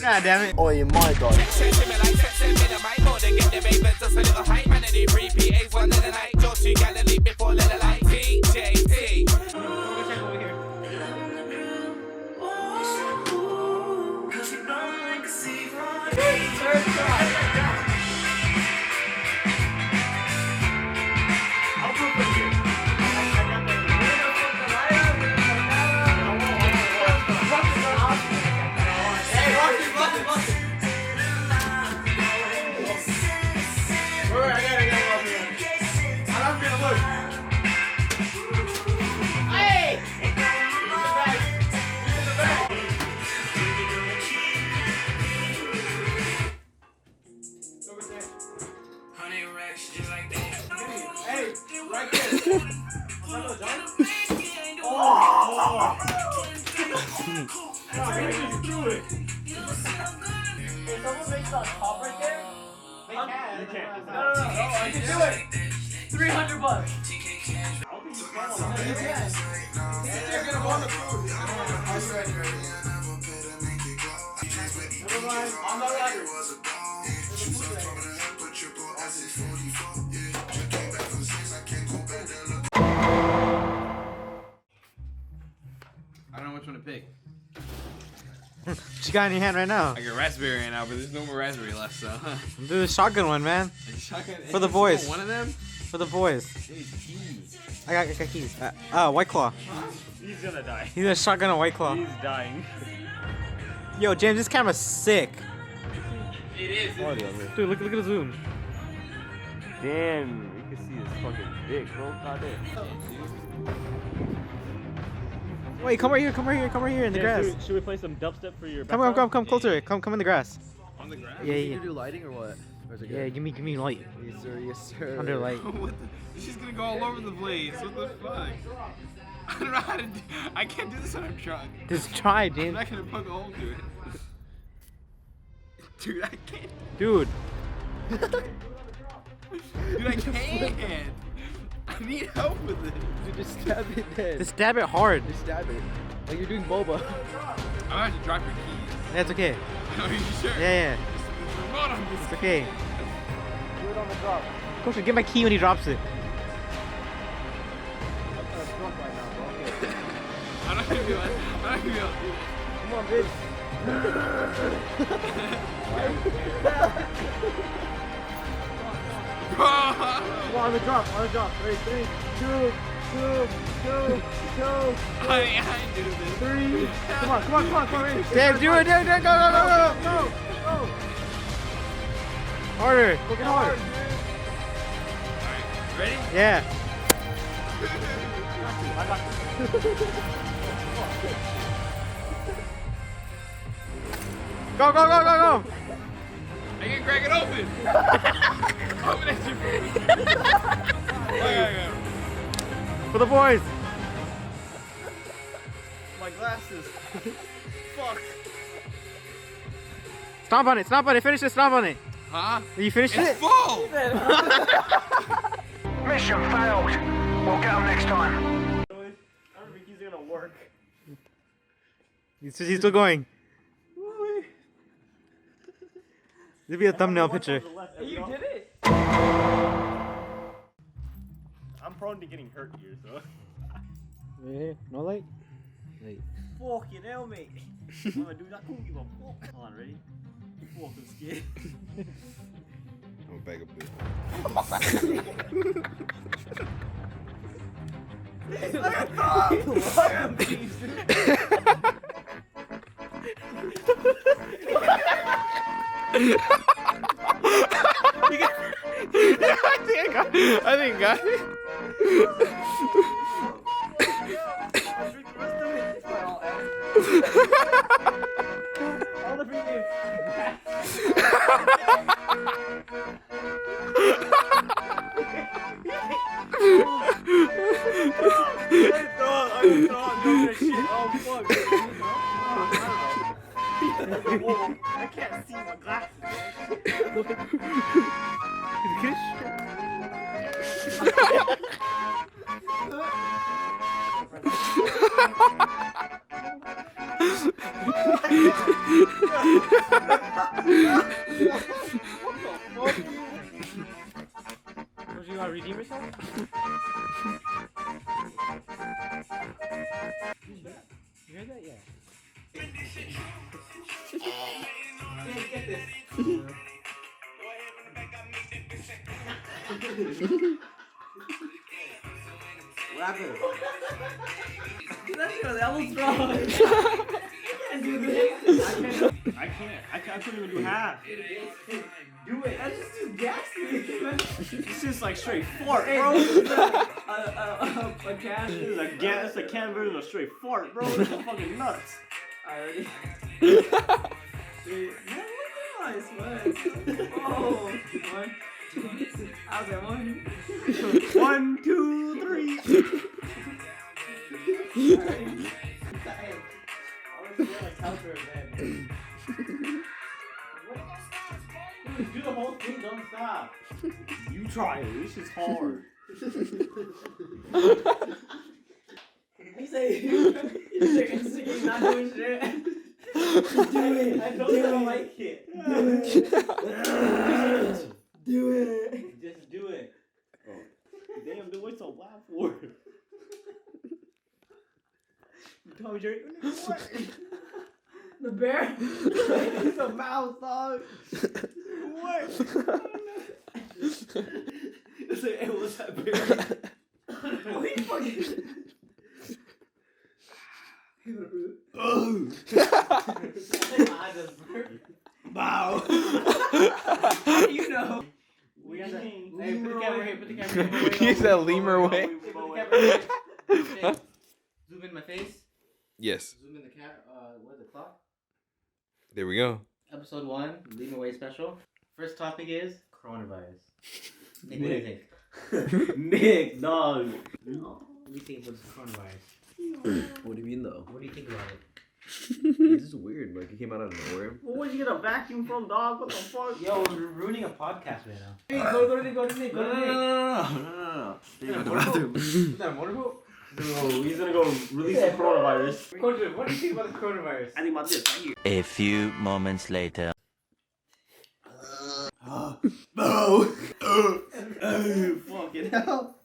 God damn it. Oh, my God. I can do it. $300. Never mind. I'm not right. I don't know which one to pick. What you got in your hand right now? I got raspberry right now, but there's no more raspberry left, so. Do the shotgun one, man. Shotgun, For the boys. One of them? For the boys. Keys. I got keys. White Claw. He's gonna die. He's a shotgun a White Claw. He's dying. Yo, James, this camera's sick. It is. Dude, look at the zoom. Damn, you can see his fucking dick, bro. God damn. Wait, come right here in the grass. Should we play some dubstep for your Come closer. Come in the grass. On the grass? Yeah. You do lighting or what? Or is it Yeah, good? give me light. Yes, sir. Yes, sir. Under light. What the? She's gonna go all over the place. What the fuck? I don't know how to do. I can't do this on a truck. Just try, I'm James. not gonna poke a hole through it. Dude, I can't. Dude. Dude, I can't. I need help with it. Dude, just stab it then. Just stab it hard. Just stab it. Like you're doing boba. I'm gonna have to drop your keys. That's okay. Are you sure? Yeah. There's a remote on this. It's okay. Do it on the drop. Coach, get my key when he drops it. I'm drunk right now, bro. Okay. I'm not gonna be able to do it. Come on, bitch. Come on, on the drop. Ready? 3, 2, I ain't doing this. 3. Come on, ready? Damn, do it, go. Harder. Look hard. Alright, ready? Yeah. Go. I can crack it open. Open it, you Okay. For the boys. My glasses. Fuck. Stomp on it. Finish it, stomp on it. Huh? You finished It's it? full! Mission failed. We'll get them next time. I don't think he's gonna work. He's still going. There'll be a thumbnail picture. You did it? prone to getting hurt here, so. Yeah, no light? Light. Fucking hell, mate. I'm gonna do that. Don't give a fuck. Hold on, ready? Fucking scared. I'm gonna back up this. I think I got it. I can't see my glasses. Don't you gotta redeem yourself? You heard that? Yeah. Get this. What happened? That was wrong. I couldn't even do half. Do it. That's just too gassy. It's just like straight fart, bro. A can. It's a can version of straight fart, bro. It's fucking nuts. Already. Nice one. Oh, one. I was at 1. 1, 2, 3. Do the whole thing, don't stop. You try it, this is hard. He said he's not doing shit. Do it. I don't like it. Do it. Just do it. Oh. Damn, dude, what's so loud for? Tom and Jerry, what? The bear? It's a mouse, dog. What? It's like, hey, what's that bear? Oh, he fucking. Wow. How do you know? We got that. Hey, put the camera here. Put the camera here. You said lemur way? Put the camera here. Okay. Zoom in my face. Yes. Zoom in the what is it, clock? There we go. Episode 1, Lean Away special. First topic is coronavirus. Nick, what do you think? Nick, dog. What do you think about this coronavirus? What do you mean though? What do you think about it? It's just weird. Like it came out of nowhere. Well, where'd you get a vacuum from, dog? What the fuck? Yo, we're ruining a podcast right now. Hey, go to Nick, go to Nick. No. Is that a motorboat? No, he's gonna go release the coronavirus. Coach, what do you think about the coronavirus? I think about this right here. A few moments later. Fucking hell.